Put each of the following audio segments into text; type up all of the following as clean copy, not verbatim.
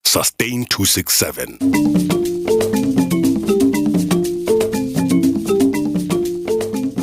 Sustain267.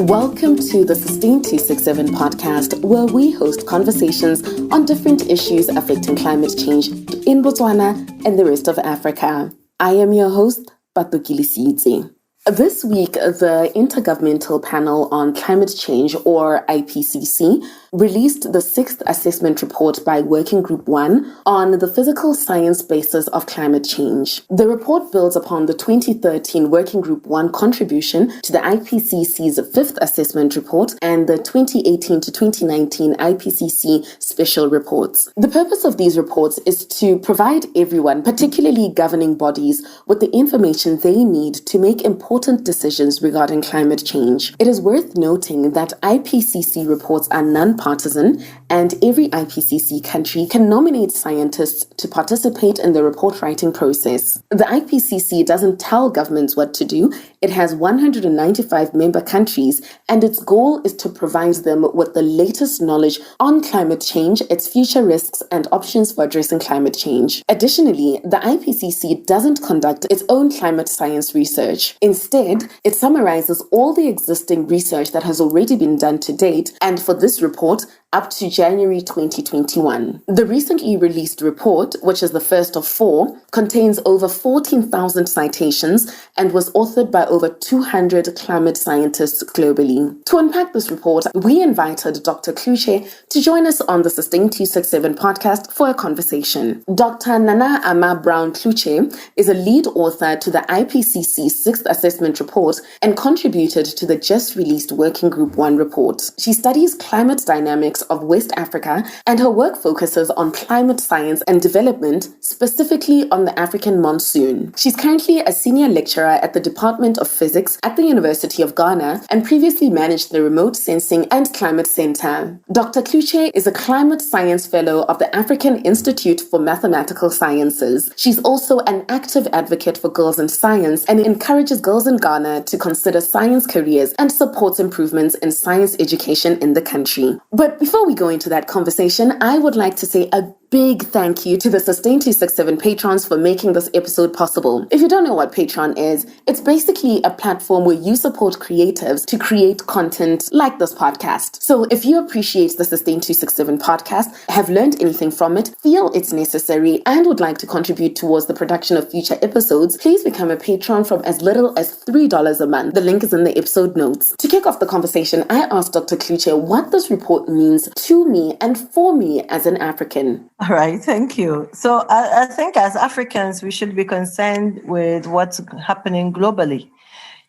Welcome to the Sustain267 Podcast, where we host conversations on different issues affecting climate change in Botswana and the rest of Africa. I am your host, Patukili Siitse. This week, the Intergovernmental Panel on Climate Change, or IPCC, released the Sixth Assessment Report by Working Group 1 on the physical science basis of climate change. The report builds upon the 2013 Working Group 1 contribution to the IPCC's Fifth Assessment Report and the 2018 to 2019 IPCC Special Reports. The purpose of these reports is to provide everyone, particularly governing bodies, with the information they need to make important decisions regarding climate change. It is worth noting that IPCC reports are non-partisan, and every IPCC country can nominate scientists to participate in the report writing process. The IPCC doesn't tell governments what to do. It has 195 member countries, and its goal is to provide them with the latest knowledge on climate change, its future risks, and options for addressing climate change. Additionally, the IPCC doesn't conduct its own climate science research. Instead, it summarizes all the existing research that has already been done to date, and for this report, up to January 2021. The recently released report, which is the first of 4, contains over 14,000 citations and was authored by over 200 climate scientists globally. To unpack this report, we invited Dr. Klutse to join us on the Sustain267 podcast for a conversation. Dr. Nana Ama Brown Klutse is a lead author to the IPCC Sixth Assessment Report and contributed to the just released Working Group 1 report. She studies climate dynamics of West Africa, and her work focuses on climate science and development, specifically on the African monsoon. She's currently a senior lecturer at the Department of Physics at the University of Ghana and previously managed the Remote Sensing and Climate Center. Dr. Klutse is a climate science fellow of the African Institute for Mathematical Sciences. She's also an active advocate for girls in science and encourages girls in Ghana to consider science careers and supports improvements in science education in the country. But before we go into that conversation, I would like to say a big thank you to the Sustain267 patrons for making this episode possible. If you don't know what Patreon is, it's basically a platform where you support creatives to create content like this podcast. So if you appreciate the Sustain267 podcast, have learned anything from it, feel it's necessary, and would like to contribute towards the production of future episodes, please become a patron from as little as $3 a month. The link is in the episode notes. To kick off the conversation, I asked Dr. Klutse what this report means to me and for me as an African. All right, thank you. So I think as Africans, we should be concerned with what's happening globally.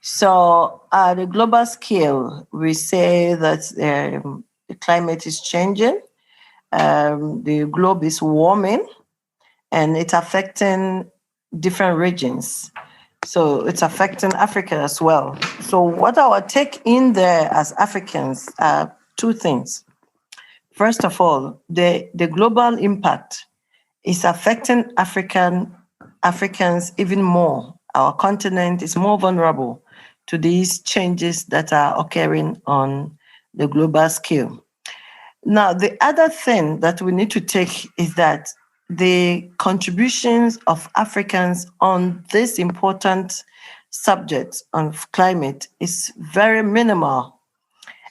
So at the global scale, we say that the climate is changing, the globe is warming, and it's affecting different regions. So it's affecting Africa as well. So what I would take in there as Africans are two things. First of all, the global impact is affecting Africans even more. Our continent is more vulnerable to these changes that are occurring on the global scale. Now, the other thing that we need to take is that the contributions of Africans on this important subject of climate is very minimal.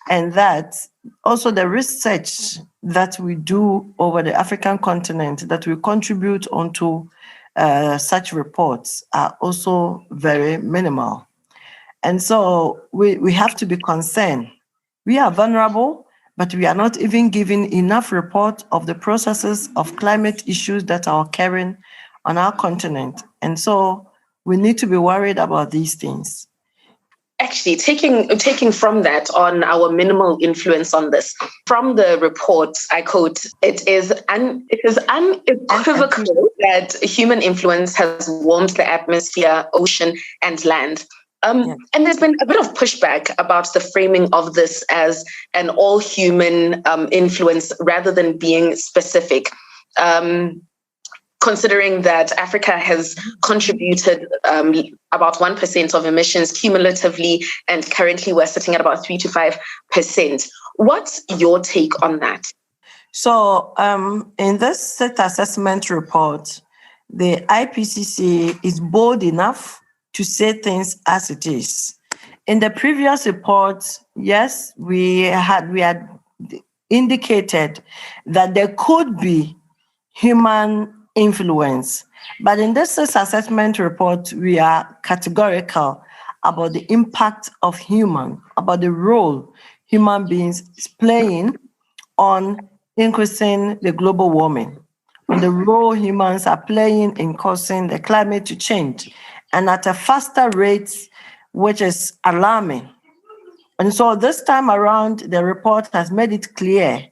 And that also the research that we do over the African continent that we contribute onto such reports are also very minimal. And so we have to be concerned. We are vulnerable, but we are not even given enough report of the processes of climate issues that are occurring on our continent. And so we need to be worried about these things. Actually, taking from that on our minimal influence on this, from the report, I quote, it is unequivocal that human influence has warmed the atmosphere, ocean, and land. And there's been a bit of pushback about the framing of this as an all-human influence rather than being specific. Considering that Africa has contributed about 1% of emissions cumulatively, and currently we're sitting at about 3 to 5%. What's your take on that? So in this Sixth Assessment Report, the IPCC is bold enough to say things as it is. In the previous report, yes, we had indicated that there could be human influence. But in this assessment report, we are categorical about the impact of about the role human beings is playing on increasing the global warming, on the role humans are playing in causing the climate to change, and at a faster rate, which is alarming. And so this time around, the report has made it clear,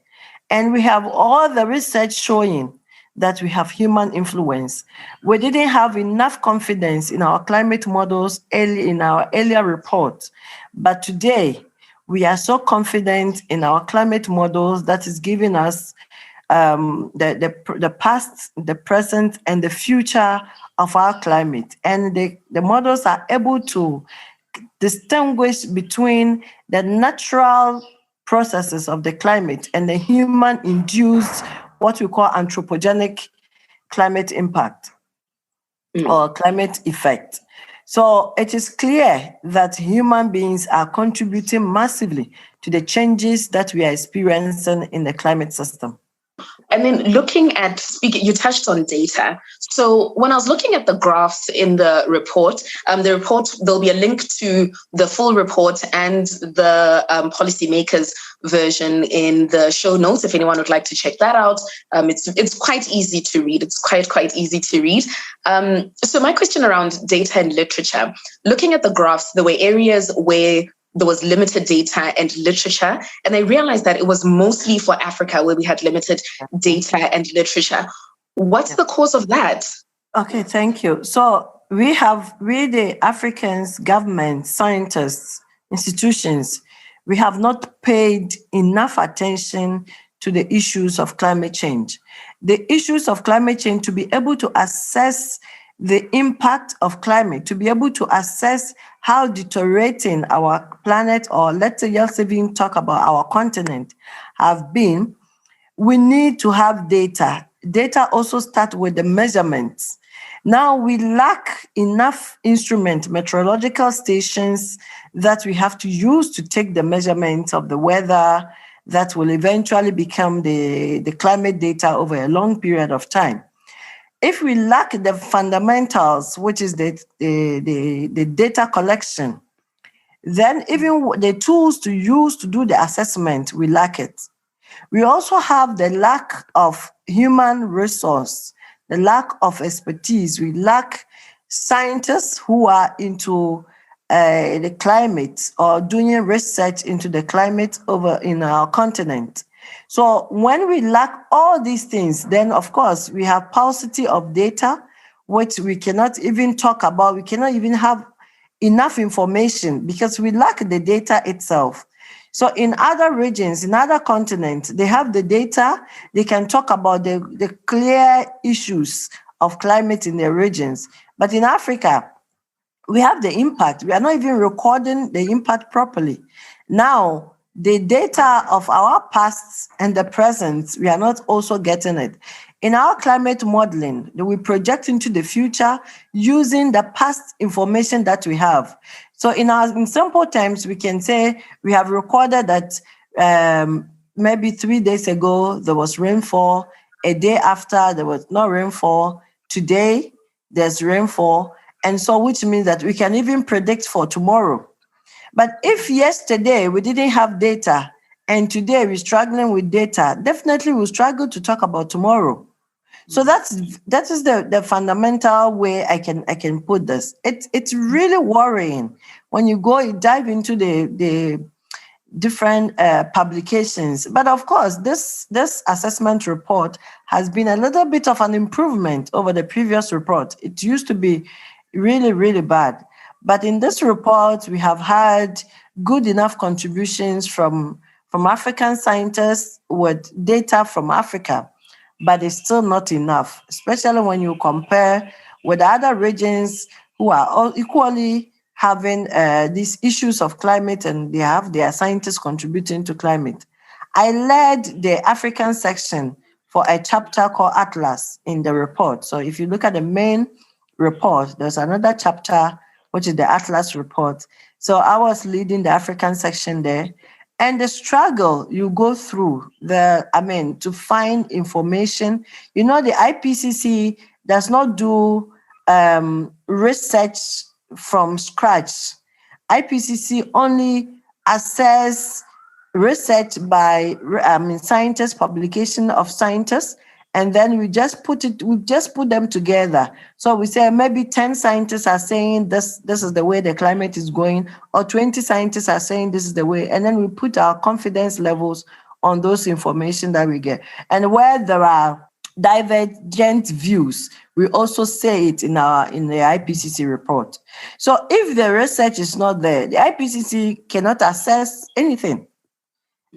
and we have all the research showing that we have human influence. We didn't have enough confidence in our climate models in our earlier report, but today we are so confident in our climate models that is giving us the past, the present, and the future of our climate. And the models are able to distinguish between the natural processes of the climate and the human-induced, what we call anthropogenic climate impact or climate effect. So it is clear that human beings are contributing massively to the changes that we are experiencing in the climate system. And then looking at, you touched on data. So when I was looking at the graphs in the report, there'll be a link to the full report and the Policymakers version in the show notes if anyone would like to check that out. It's quite easy to read. It's quite easy to read. So my question around data and literature, looking at the graphs, there were areas where there was limited data and literature. And I realized that it was mostly for Africa where we had limited data and literature. What's the cause of that? Okay, thank you. So we the Africans, government, scientists, institutions, we have not paid enough attention to the issues of climate change. The issues of climate change, to be able to assess the impact of climate, to be able to assess how deteriorating our planet, or let's say just even talk about our continent, have been, we need to have data. Data also start with the measurements. Now we lack enough meteorological stations that we have to use to take the measurements of the weather that will eventually become the climate data over a long period of time. If we lack the fundamentals, which is the data collection, then even the tools to use to do the assessment, we lack it. We also have the lack of human resource, the lack of expertise. We lack scientists who are into the climate or doing research into the climate over in our continent. So when we lack all these things, then of course we have paucity of data, which we cannot even talk about. We cannot even have enough information because we lack the data itself. So in other regions, in other continents, they have the data. They can talk about the clear issues of climate in their regions. But in Africa, we have the impact. We are not even recording the impact properly. Now, the data of our past and the present, we are not also getting it. In our climate modeling, we project into the future using the past information that we have. So in simple terms, we can say we have recorded that maybe 3 days ago, there was rainfall. A day after, there was no rainfall. Today, there's rainfall. And so which means that we can even predict for tomorrow. But if yesterday we didn't have data and today we're struggling with data, definitely we'll struggle to talk about tomorrow. So that is the fundamental way I can put this. It's really worrying when you dive into the different publications. But of course, this assessment report has been a little bit of an improvement over the previous report. It used to be really, really bad. But in this report, we have had good enough contributions from African scientists with data from Africa, but it's still not enough, especially when you compare with other regions who are all equally having these issues of climate, and they have their scientists contributing to climate. I led the African section for a chapter called Atlas in the report. So if you look at the main report, there's another chapter, which is the Atlas report. So I was leading the African section there. And the struggle you go through to find information. The IPCC does not do research from scratch. IPCC only assess research by scientists, publication of scientists, and then we just put them together. So we say maybe 10 scientists are saying this is the way the climate is going, or 20 scientists are saying this is the way, and then we put our confidence levels on those information that we get. And where there are divergent views, we also say it in the IPCC report. So if the research is not there, the IPCC cannot assess anything.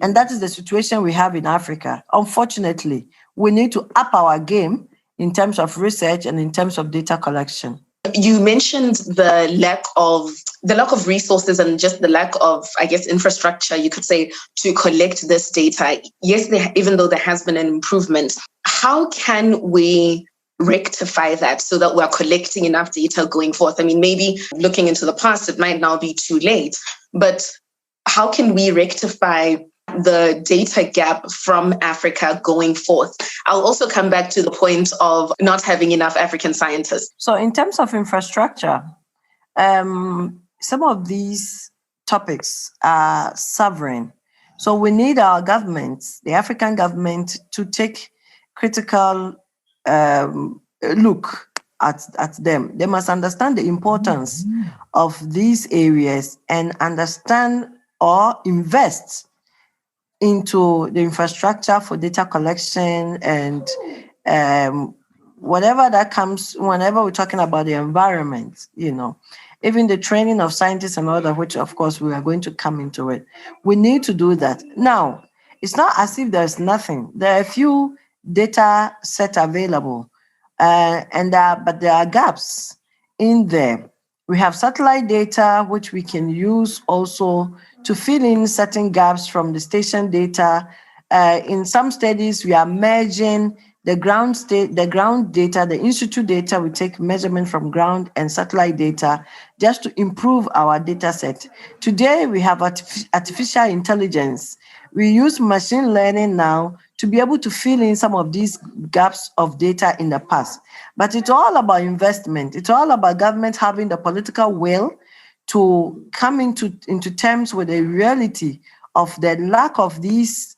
And that is the situation we have in Africa. Unfortunately, we need to up our game in terms of research and in terms of data collection. You mentioned the lack of resources and just the lack of, infrastructure, you could say, to collect this data. Yes, even though there has been an improvement, how can we rectify that so that we're collecting enough data going forth? Maybe looking into the past, it might now be too late, but how can we rectify the data gap from Africa going forth? I'll also come back to the point of not having enough African scientists. So in terms of infrastructure, some of these topics are sovereign. So we need our governments, the African government, to take critical look at them. They must understand the importance of these areas and understand or invest into the infrastructure for data collection and whatever that comes whenever we're talking about the environment, even the training of scientists and all that, which of course we are going to come into it. We need to do that. Now, it's not as if there's nothing. There are a few data sets available, but there are gaps in there. We have satellite data, which we can use also to fill in certain gaps from the station data. In some studies, we are merging the ground data, the institute data. We take measurement from ground and satellite data just to improve our data set. Today, we have artificial intelligence. We use machine learning now to be able to fill in some of these gaps of data in the past. But it's all about investment. It's all about government having the political will to come into terms with the reality of the lack of these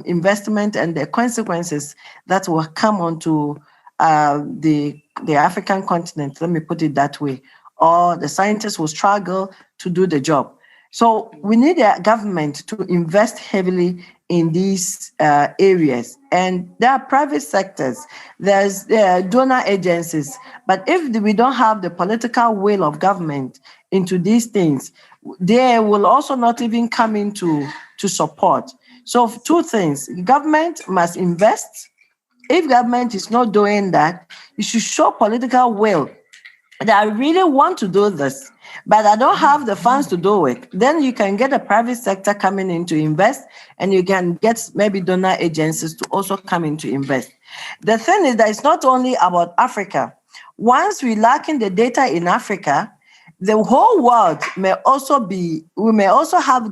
investment and the consequences that will come onto the African continent, let me put it that way, or the scientists will struggle to do the job. So we need a government to invest heavily in these areas. And there are private sectors, there's donor agencies. But if we don't have the political will of government into these things, they will also not even come into support. So two things, government must invest. If government is not doing that, you should show political will that I really want to do this, but I don't have the funds to do it. Then you can get a private sector coming in to invest, and you can get maybe donor agencies to also come in to invest. The thing is that it's not only about Africa. Once we lack in the data in Africa, the whole world may also have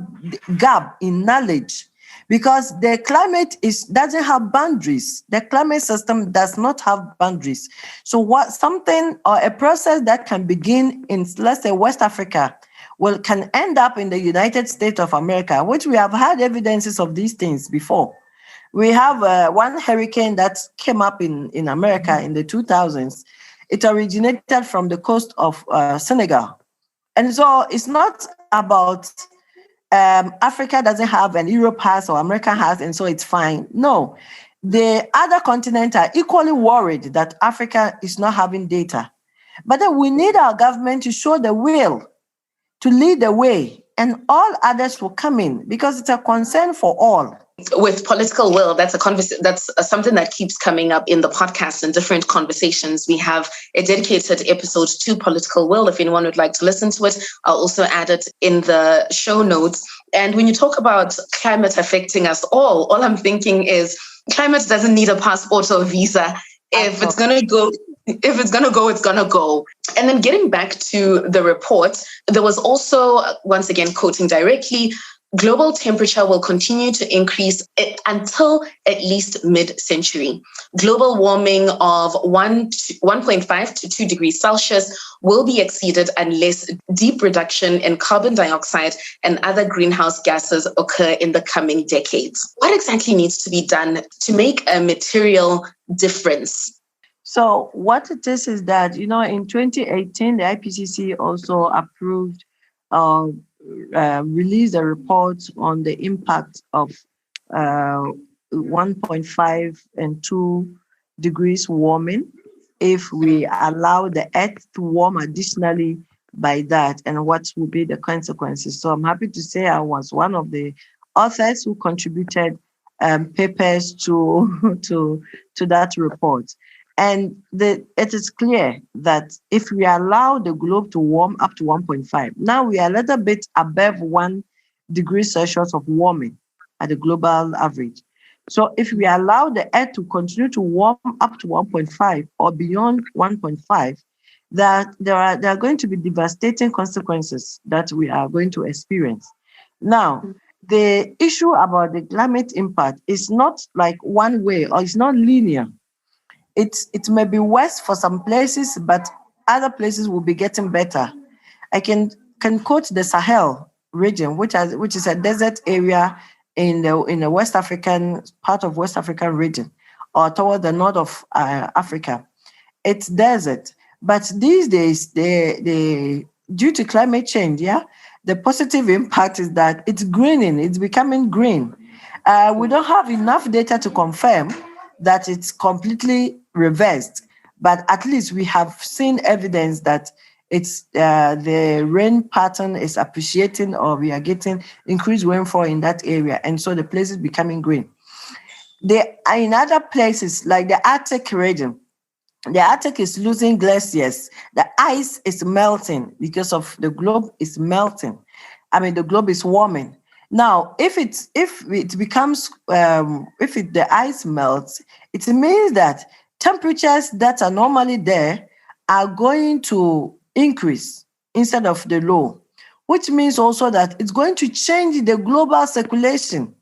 gap in knowledge, because the climate doesn't have boundaries. The climate system does not have boundaries. So a process that can begin in, let's say, West Africa, can end up in the United States of America, which we have had evidences of these things before. We have one hurricane that came up in America in the 2000s. It originated from the coast of Senegal. And so it's not about Africa doesn't have and Europe has or America has, and so it's fine. No, the other continents are equally worried that Africa is not having data. But then we need our government to show the will, to lead the way, and all others will come in, because it's a concern for all. With political will, that's something that keeps coming up in the podcast and different conversations. We have a dedicated episode to political will. If anyone would like to listen to it, I'll also add it in the show notes. And when you talk about climate affecting us all I'm thinking is Climate doesn't need a passport or a visa. If it's going to go, it's going to go. And then getting back to the report, there was also, once again, quoting directly, global temperature will continue to increase until at least mid-century. Global warming of 1.5 to 2 degrees Celsius will be exceeded unless deep reduction in carbon dioxide and other greenhouse gases occur in the coming decades. What exactly needs to be done to make a material difference? So what it is that, in 2018, the IPCC also approved released a report on the impact of 1.5 and 2 degrees warming if we allow the Earth to warm additionally by that, and what will be the consequences. So I'm happy to say I was one of the authors who contributed papers to that report. And it is clear that if we allow the globe to warm up to 1.5, now we are a little bit above 1 degree Celsius of warming at the global average. So if we allow the Earth to continue to warm up to 1.5 or beyond 1.5, that there are going to be devastating consequences that we are going to experience. Now, the issue about the climate impact is not like one way, or it's not linear. It may be worse for some places, but other places will be getting better. I can quote the Sahel region, which is a desert area in the West African part of West African region, or toward the north of Africa. It's desert, but these days, due to climate change, the positive impact is that it's greening. It's becoming green. We don't have enough data to confirm that it's completely reversed, but at least we have seen evidence that it's the rain pattern is appreciating, or we are getting increased rainfall in that area, and so the place is becoming green. In other places like the Arctic region, the Arctic is losing glaciers. The ice is melting because of the globe is melting. The globe is warming. Now, if the ice melts, it means that temperatures that are normally there are going to increase instead of the low, which means also that it's going to change the global circulation,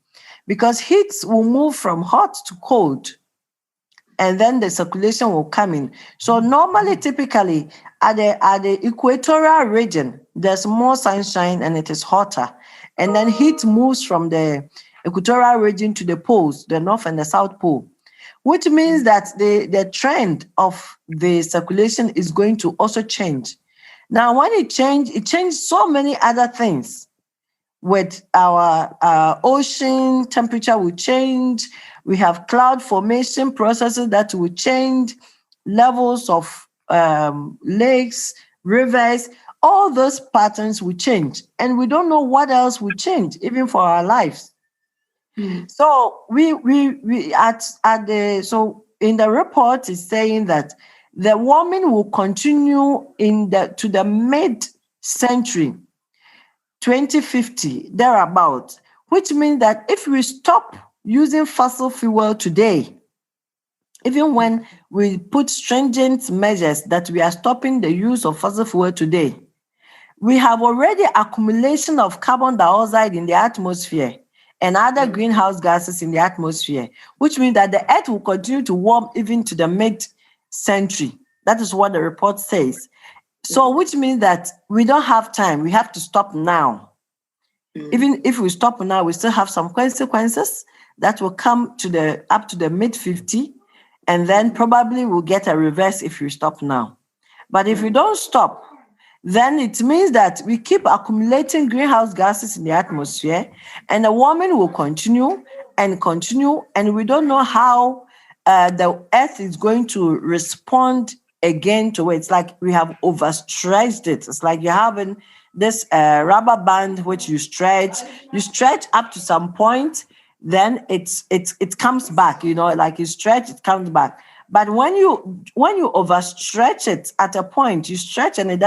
because heat will move from hot to cold, and then the circulation will come in. So normally, typically, at the equatorial region, there's more sunshine and it is hotter. And then heat moves from the equatorial region to the poles, the North and the South Pole, which means that the trend of the circulation is going to also change. Now, when it changed so many other things. With our ocean temperature will change. We have cloud formation processes that will change, levels of lakes, rivers. All those patterns will change, and we don't know what else will change, even for our lives. So in the report is saying that the warming will continue to the mid-century, 2050, thereabout, which means that if we stop using fossil fuel today, even when we put stringent measures that we are stopping the use of fossil fuel today, we have already accumulation of carbon dioxide in the atmosphere and other greenhouse gases in the atmosphere, which means that the Earth will continue to warm even to the mid-century. That is what the report says. So, which means that we don't have time. We have to stop now. Even if we stop now, we still have some consequences that will come up to the mid-50, and then probably we'll get a reverse if we stop now. But if we don't stop, then it means that we keep accumulating greenhouse gases in the atmosphere, and the warming will continue, and we don't know how the Earth is going to respond again to it. It's like we have overstretched it. It's like you're having this rubber band which you stretch up to some point, then it comes back, like you stretch, it comes back. But when you overstretch it at a point, you stretch and it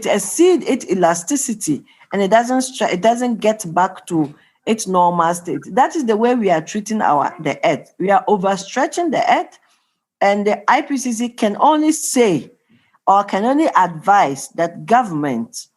exceeds its elasticity, and it doesn't get back to its normal state. That is the way we are treating the earth. We are overstretching the earth, and the IPCC can only say or can only advise that governments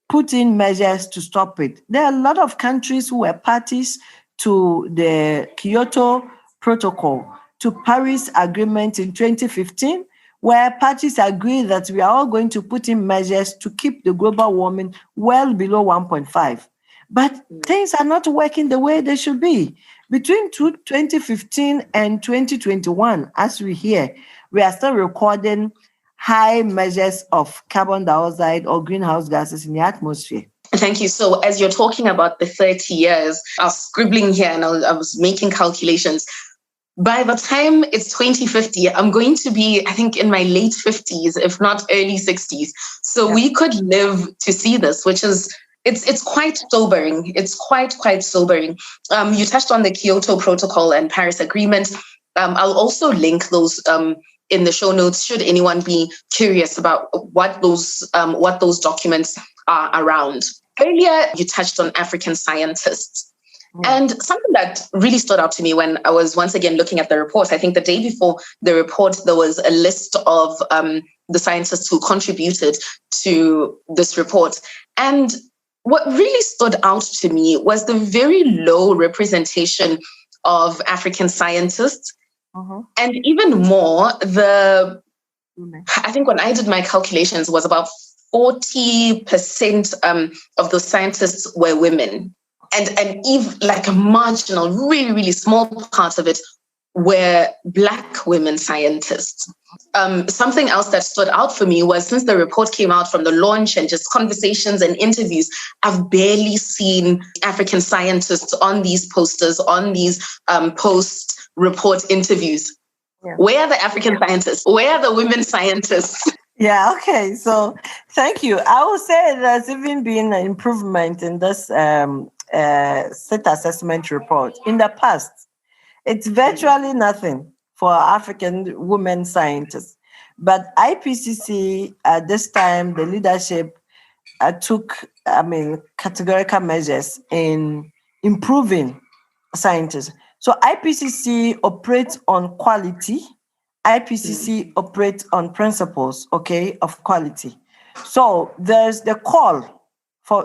put in measures to stop it. There are a lot of countries who were parties to the Kyoto Protocol, to Paris Agreement in 2015, where parties agreed that we are all going to put in measures to keep the global warming well below 1.5. But things are not working the way they should be. Between 2015 and 2021, as we hear, we are still recording high measures of carbon dioxide or greenhouse gases in the atmosphere. Thank you. So as you're talking about the 30 years, I was scribbling here and I was making calculations. By the time it's 2050, I'm going to be, I think, in my late 50s, if not early 60s. So we could live to see this, which is, it's quite sobering. It's quite sobering. You touched on the Kyoto Protocol and Paris Agreement. I'll also link those in the show notes, should anyone be curious about what those documents are around. Earlier, you touched on African scientists. And something that really stood out to me when I was once again looking at the report, I think the day before the report, there was a list of the scientists who contributed to this report. And what really stood out to me was the very low representation of African scientists. And even more, I think when I did my calculations was about 40% of the scientists were women. And even like a marginal, really, really small part of it were Black women scientists. Something else that stood out for me was, since the report came out, from the launch and just conversations and interviews, I've barely seen African scientists on these posters, on these post-report interviews. Where are the African scientists? Where are the women scientists? Yeah, okay. So thank you. I would say there's even been an improvement in this Sixth Assessment Report. In the past, it's virtually nothing for African women scientists. But IPCC, at this time, the leadership took, categorical measures in improving scientists. So IPCC operates on quality. IPCC operates on principles, of quality. So there's the call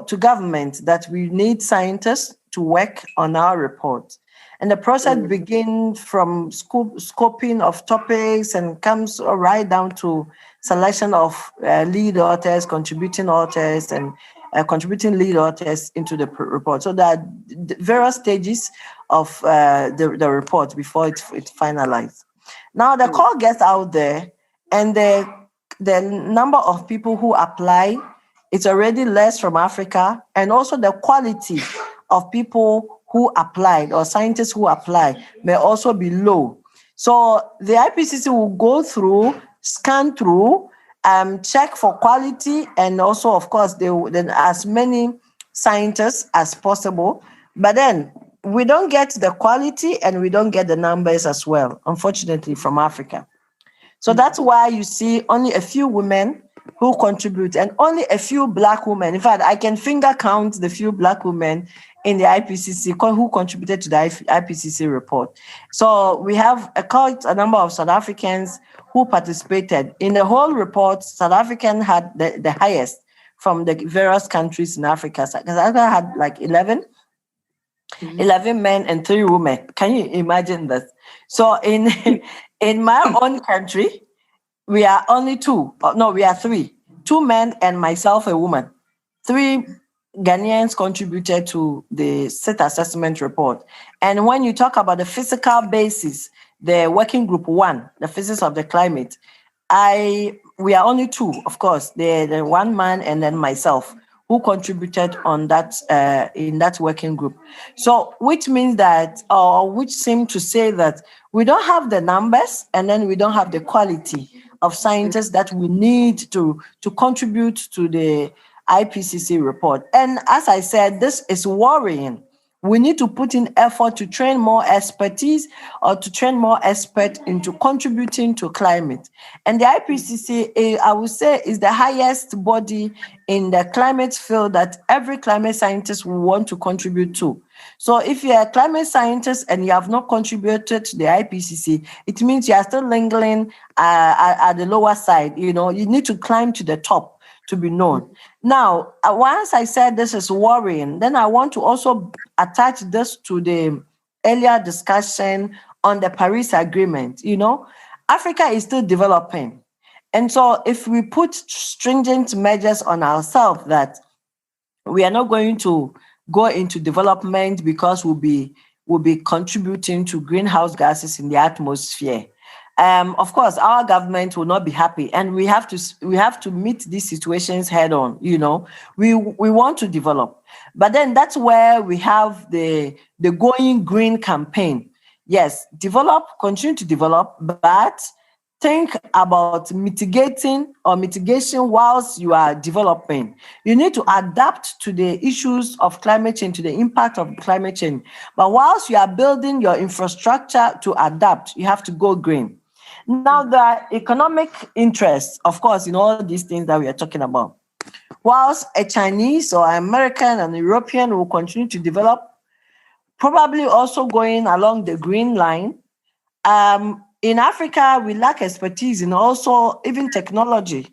to government that we need scientists to work on our report. And the process begins from scoping of topics and comes right down to selection of lead authors, contributing authors, and contributing lead authors into the report. So there are various stages of the report before it's finalized. Now the call gets out there, and the number of people who apply, it's already less from Africa, and also the quality of people who applied or scientists who apply may also be low. So the IPCC will go through, scan through, check for quality, and also, of course, they will then as many scientists as possible. But then we don't get the quality and we don't get the numbers as well, unfortunately, from Africa. So that's why you see only a few women who contribute and only a few Black women. In fact, I can finger count the few Black women in the IPCC who contributed to the IPCC report. So we have quite a number of South Africans who participated. In the whole report, South Africa had the highest from the various countries in Africa. South Africa had like 11 men and 3 women. Can you imagine this? So in my own country, we are only 2. No, we are 3. 2 men and myself, a woman. 3 Ghanaians contributed to the Sixth Assessment Report. And when you talk about the physical basis, the working group 1, the physics of the climate, we are only 2, of course, the 1 man and then myself, who contributed on that in that working group. So which means that, or which seem to say that we don't have the numbers and then we don't have the quality of scientists that we need to contribute to the IPCC report. And as I said, this is worrying. We need to put in effort to train more expertise or to train more experts into contributing to climate. And the IPCC, I would say, is the highest body in the climate field that every climate scientist will want to contribute to. So if you're a climate scientist and you have not contributed to the IPCC, it means you are still lingering at the lower side. You need to climb to the top to be known. Now, once I said this is worrying, then I want to also attach this to the earlier discussion on the Paris Agreement. Africa is still developing. And so if we put stringent measures on ourselves that we are not going to go into development because we'll be contributing to greenhouse gases in the atmosphere, of course, our government will not be happy, and we have to meet these situations head on. We want to develop, but then that's where we have the Going Green campaign. Yes, continue to develop, but think about mitigation whilst you are developing. You need to adapt to the issues of climate change, to the impact of climate change. But whilst you are building your infrastructure to adapt, you have to go green. Now, there are economic interests, of course, in all these things that we are talking about. Whilst a Chinese or American and European will continue to develop, probably also going along the green line, in Africa, we lack expertise in also even technology.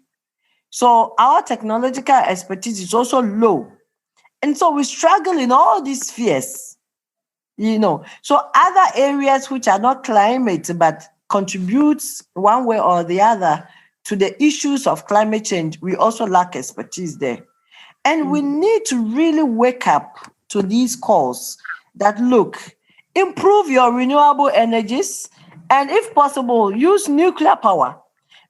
So our technological expertise is also low. And so we struggle in all these spheres, So other areas which are not climate, but contributes one way or the other to the issues of climate change, we also lack expertise there. And we need to really wake up to these calls that, look, improve your renewable energies, and if possible, use nuclear power,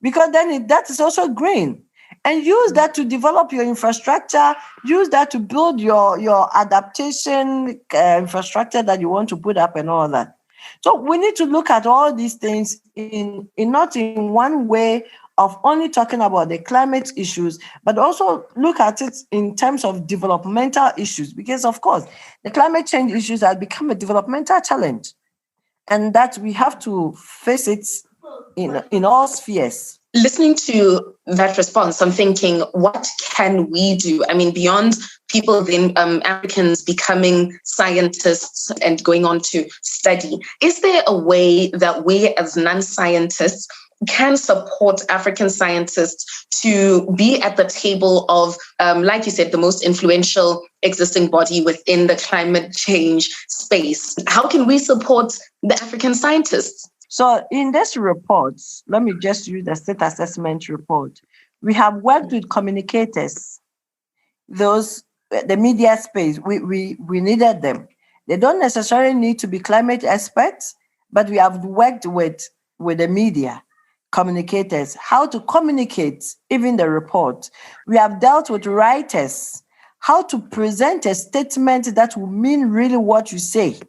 because then that is also green. And use that to develop your infrastructure, use that to build your adaptation infrastructure that you want to put up and all that. So we need to look at all these things in not in one way of only talking about the climate issues, but also look at it in terms of developmental issues, because of course, the climate change issues have become a developmental challenge, and that we have to face it in all spheres. Listening to that response, I'm thinking, what can we do? I mean, beyond people, Africans becoming scientists and going on to study, is there a way that we as non-scientists can support African scientists to be at the table of, like you said, the most influential existing body within the climate change space? How can we support the African scientists? So in this report, let me just use the Sixth Assessment Report. We have worked with communicators, the media space. We needed them. They don't necessarily need to be climate experts, but we have worked with the media, communicators, how to communicate even the report. We have dealt with writers, how to present a statement that will mean really what you say.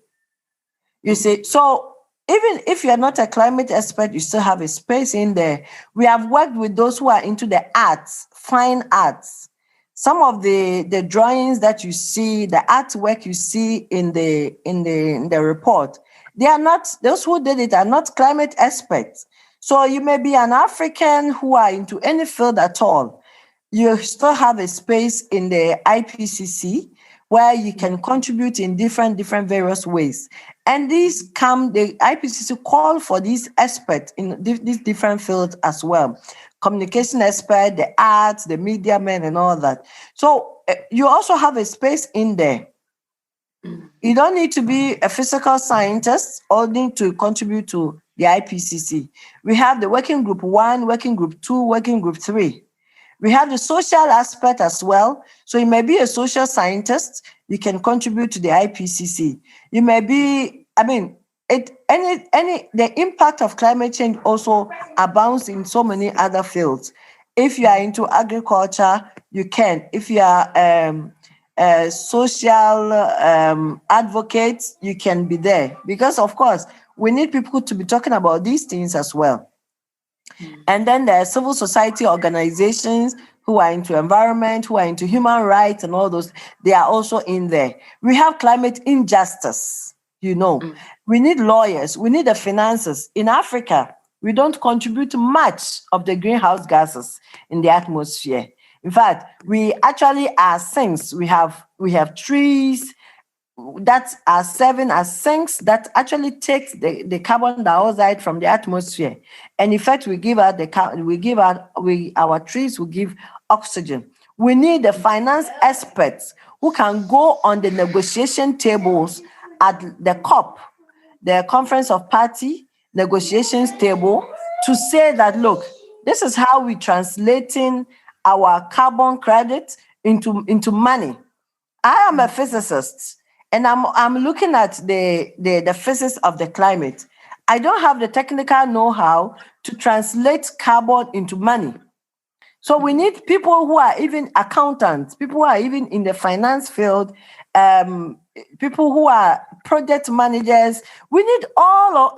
You see, so even if you're not a climate expert, you still have a space in there. We have worked with those who are into the arts, fine arts. Some of the drawings that you see, the artwork you see in the report, they are not, those who did it are not climate experts. So you may be an African who are into any field at all. You still have a space in the IPCC where you can contribute in different various ways. And the IPCC call for these experts in these different fields as well. Communication expert, the arts, the media men, and all that. So you also have a space in there. You don't need to be a physical scientist or need to contribute to the IPCC. We have the working group 1, working group 2, working group 3. We have the social aspect as well. So you may be a social scientist, you can contribute to the IPCC. You may be, the impact of climate change also abounds in so many other fields. If you are into agriculture, you can. If you are a social advocate, you can be there. Because of course, we need people to be talking about these things as well. And then there are civil society organizations who are into environment, who are into human rights and all those. They are also in there. We have climate injustice, We need lawyers. We need the finances. In Africa, we don't contribute much of the greenhouse gases in the atmosphere. In fact, we actually are sinks. We have trees. that are serving as sinks that actually takes the carbon dioxide from the atmosphere, and in fact our trees will give oxygen. We need the finance experts who can go on the negotiation tables at the COP, the Conference of Party negotiations table, to say that, look, this is how we're translating our carbon credit into money. I am a physicist, and I'm looking at the physics of the climate. I don't have the technical know-how to translate carbon into money. So we need people who are even accountants, people who are even in the finance field, people who are project managers. We need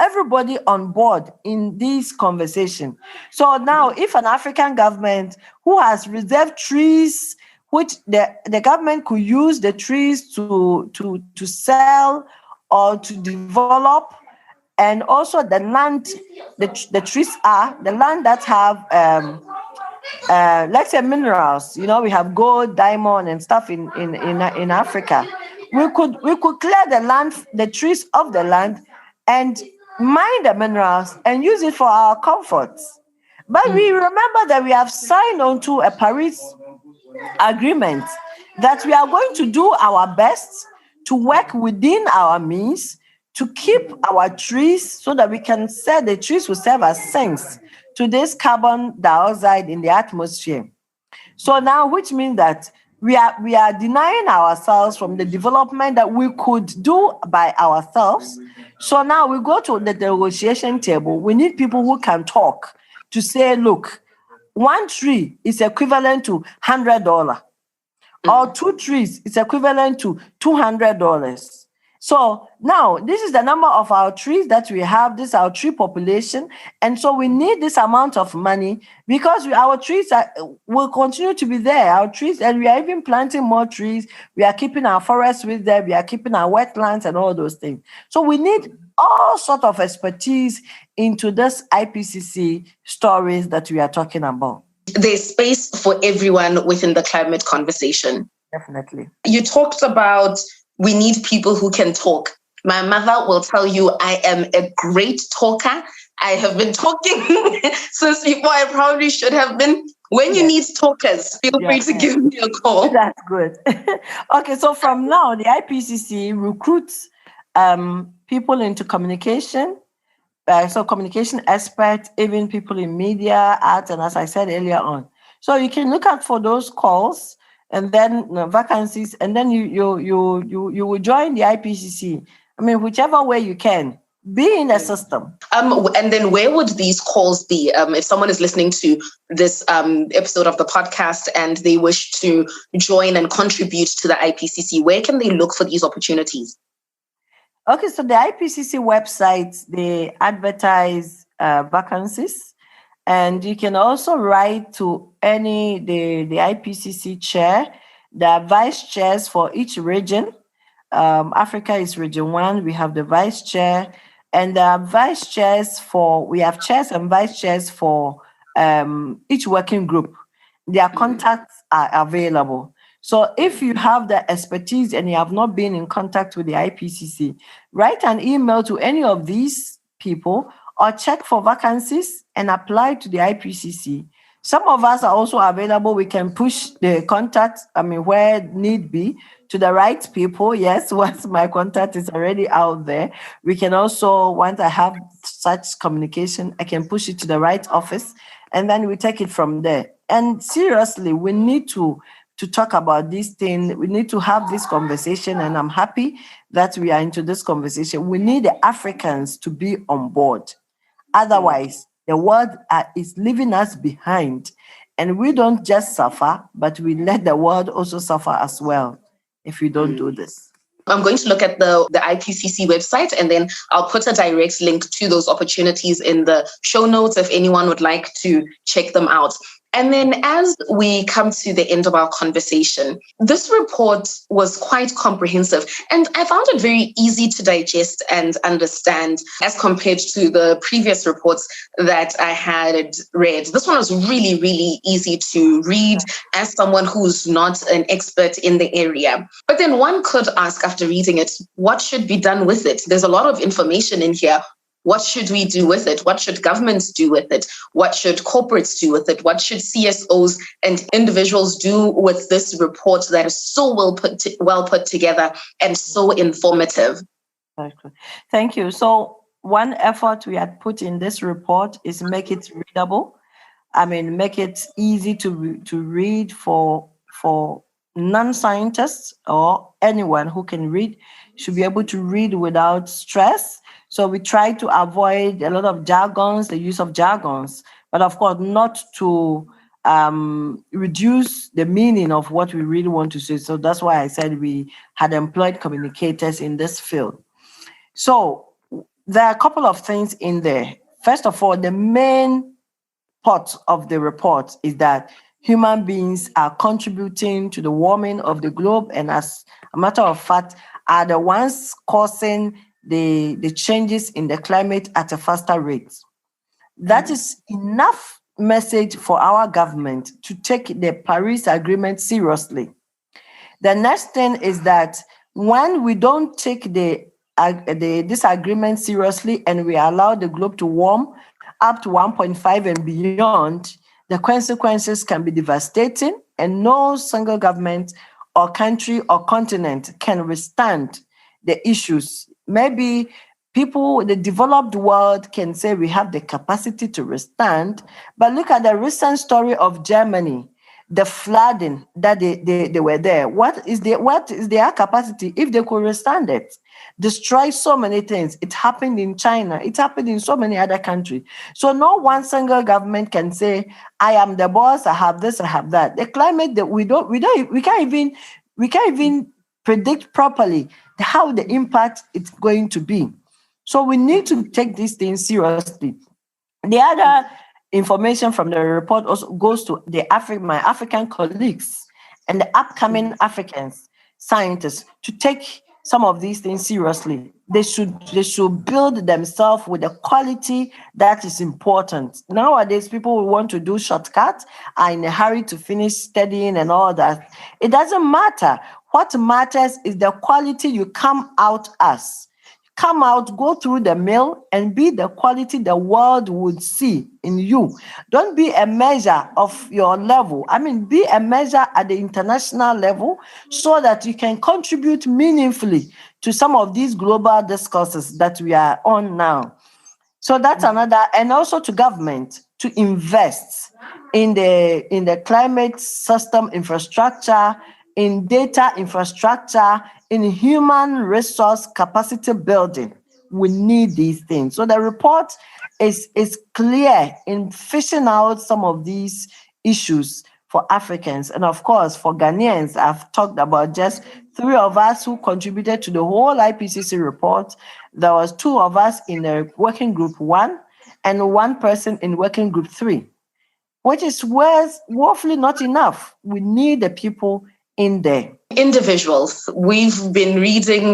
everybody on board in this conversation. So now, if an African government who has reserved trees, which the government could use the trees to sell or to develop, and also the land, the trees are the land that have let's say minerals. We have gold, diamond, and stuff in Africa. We could clear the land, the trees of the land, and mine the minerals and use it for our comforts. But we remember that we have signed on to a Paris agreement that we are going to do our best to work within our means to keep our trees so that we can say the trees will serve as sinks to this carbon dioxide in the atmosphere. So now, which means that we are denying ourselves from the development that we could do by ourselves. So now we go to the negotiation table. We need people who can talk to say, look, one tree is equivalent to $100, or 2 trees is equivalent to $200. So now this is the number of our trees that we have. This is our tree population. And so we need this amount of money because our trees will continue to be there. Our trees, and we are even planting more trees. We are keeping our forests with them. We are keeping our wetlands and all those things. So we need all sorts of expertise into this IPCC stories that we are talking about. There's space for everyone within the climate conversation. Definitely. You talked about we need people who can talk. My mother will tell you I am a great talker. I have been talking since before I probably should have been. When you need talkers, feel free to give me a call. That's good. Okay, so from now, the IPCC recruits people into communication. So communication experts, even people in media, art, and as I said earlier on. So you can look out for those calls and then vacancies, and then you will join the IPCC. I mean, whichever way you can, be in the system. And then where would these calls be? If someone is listening to this episode of the podcast and they wish to join and contribute to the IPCC, where can they look for these opportunities? Okay, so the IPCC website, they advertise vacancies, and you can also write to the IPCC chair. There are vice chairs for each region. Africa is region 1. We have the vice chair, and there are vice chairs we have chairs and vice chairs for each working group. Their contacts are available. So if you have the expertise and you have not been in contact with the IPCC, write an email to any of these people or check for vacancies and apply to the IPCC. Some of us are also available. We can push the contact, where need be, to the right people. Yes, once my contact is already out there, we can also, once I have such communication, I can push it to the right office, and then we take it from there. And seriously, we need to talk about this thing. We need to have this conversation, and I'm happy that we are into this conversation. We need the Africans to be on board. Otherwise, the world is leaving us behind, and we don't just suffer, but we let the world also suffer as well if we don't do this. I'm going to look at the IPCC website, and then I'll put a direct link to those opportunities in the show notes if anyone would like to check them out. And then as we come to the end of our conversation, this report was quite comprehensive, and I found it very easy to digest and understand as compared to the previous reports that I had read. This one was really, really easy to read as someone who's not an expert in the area. But then one could ask after reading it, what should be done with it? There's a lot of information in here. What should we do with it? What should governments do with it? What should corporates do with it? What should CSOs and individuals do with this report that is so well put together and so informative? Thank you. So one effort we had put in this report is make it readable. Make it easy to read for non-scientists or anyone who can read, should be able to read without stress. So we try to avoid a lot of jargons, the use of jargons, but of course not to reduce the meaning of what we really want to say. So that's why I said we had employed communicators in this field. So there are a couple of things in there. First of all, the main part of the report is that human beings are contributing to the warming of the globe, and as a matter of fact, are the ones causing the changes in the climate at a faster rate. That is enough message for our government to take the Paris Agreement seriously. The next thing is that when we don't take this agreement seriously and we allow the globe to warm up to 1.5 and beyond, the consequences can be devastating, and no single government or country or continent can withstand the issues. Maybe people, the developed world, can say we have the capacity to withstand, but look at the recent story of Germany, the flooding that they were there. What is their capacity if they could withstand it? Destroy so many things. It happened in China. It happened in so many other countries. So no one single government can say, I am the boss, I have this, I have that. The climate that we can't even predict properly how the impact is going to be. So we need to take these things seriously. The other information from the report also goes to my African colleagues and the upcoming African scientists to take some of these things seriously. They should build themselves with the quality that is important. Nowadays, people who want to do shortcuts are in a hurry to finish studying and all that. It doesn't matter. What matters is the quality you come out as. Come out, go through the mill, and be the quality the world would see in you. Don't be a measure of your level. Be a measure at the international level so that you can contribute meaningfully to some of these global discourses that we are on now. So that's another, and also to government to invest in the climate system infrastructure, in data infrastructure, in human resource capacity building. We need these things. So the report is clear in fishing out some of these issues for Africans. And of course, for Ghanaians, I've talked about just 3 of us who contributed to the whole IPCC report. There was 2 of us in the working group 1 and 1 person in working group 3, which is woefully not enough. We need the people in there. Individuals. We've been reading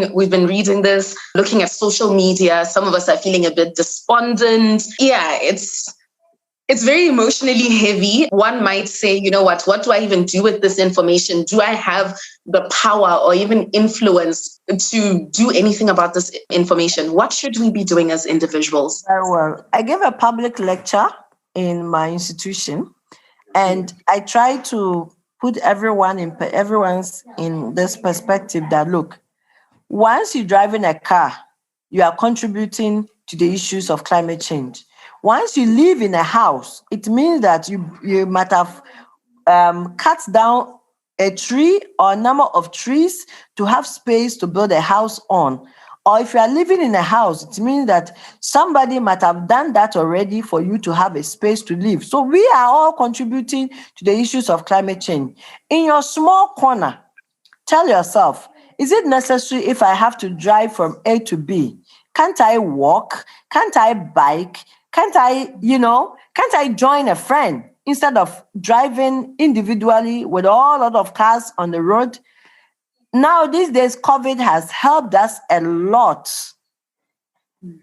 this, looking at social media. Some of us are feeling a bit despondent. Yeah, it's very emotionally heavy. One might say, you know what do I even do with this information? Do I have the power or even influence to do anything about this information? What should we be doing as individuals? Very well. I gave a public lecture in my institution, and I try to put everyone's in this perspective that, look, once you drive in a car, you are contributing to the issues of climate change. Once you live in a house, it means that you might have cut down a tree or a number of trees to have space to build a house on. Or if you are living in a house, it means that somebody might have done that already for you to have a space to live. So we are all contributing to the issues of climate change. In your small corner, tell yourself, is it necessary if I have to drive from A to B? Can't I walk? Can't I bike? Can't I join a friend? instead of driving individually with a whole lot of cars on the road. Now, these days, COVID has helped us a lot.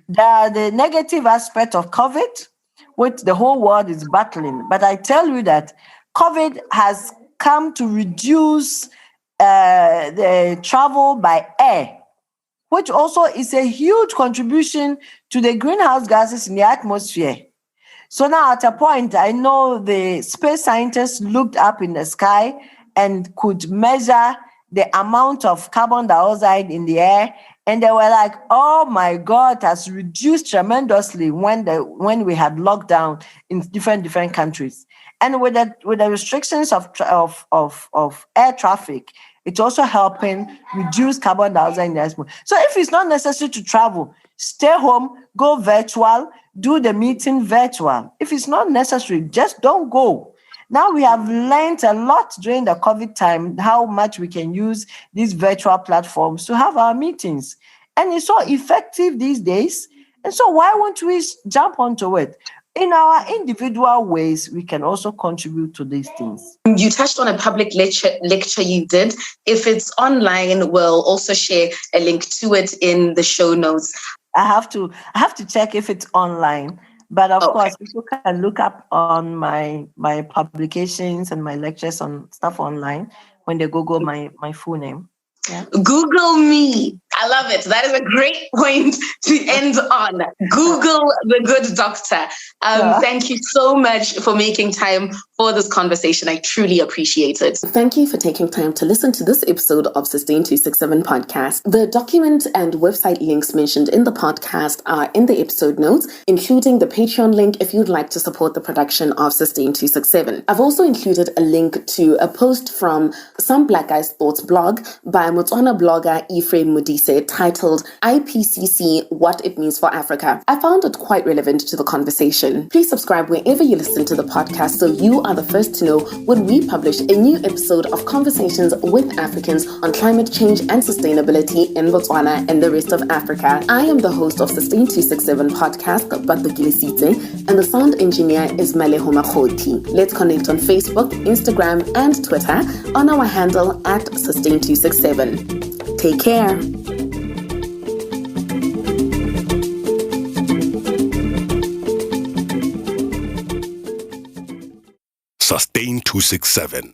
The negative aspect of COVID, which the whole world is battling. But I tell you that COVID has come to reduce the travel by air, which also is a huge contribution to the greenhouse gases in the atmosphere. So now at a point, I know the space scientists looked up in the sky and could measure the amount of carbon dioxide in the air. And they were like, oh my God, it has reduced tremendously when we had lockdown in different countries. And with the restrictions of air traffic, it's also helping reduce carbon dioxide in the atmosphere. So if it's not necessary to travel, stay home, go virtual, do the meeting virtual. If it's not necessary, just don't go. Now we have learned a lot during the COVID time, how much we can use these virtual platforms to have our meetings. And it's so effective these days. And so why won't we jump onto it? In our individual ways, we can also contribute to these things. You touched on a public lecture you did. If it's online, we'll also share a link to it in the show notes. I have to check if it's online. But of course, people can look up on my publications and my lectures on stuff online when they Google my full name. Yeah. Google me. I love it. That is a great point to end on. Google the good doctor. Thank you so much for making time for this conversation. I truly appreciate it. Thank you for taking time to listen to this episode of Sustain267 Podcast. The document and website links mentioned in the podcast are in the episode notes, including the Patreon link if you'd like to support the production of Sustain267. I've also included a link to a post from Some Black Guy Sports blog by Motswana blogger Ephraim Modise titled IPCC What It Means for Africa. I found it quite relevant to the conversation. Please subscribe wherever you listen to the podcast so you are the first to know when we publish a new episode of conversations with Africans on climate change and sustainability in Botswana and the rest of Africa. I am the host of Sustain267 Podcast, Batho Gilisitse, and the sound engineer is Maleho Makhoti. Let's connect on Facebook, Instagram, and Twitter on our handle at Sustain267. Take care. Sustain267.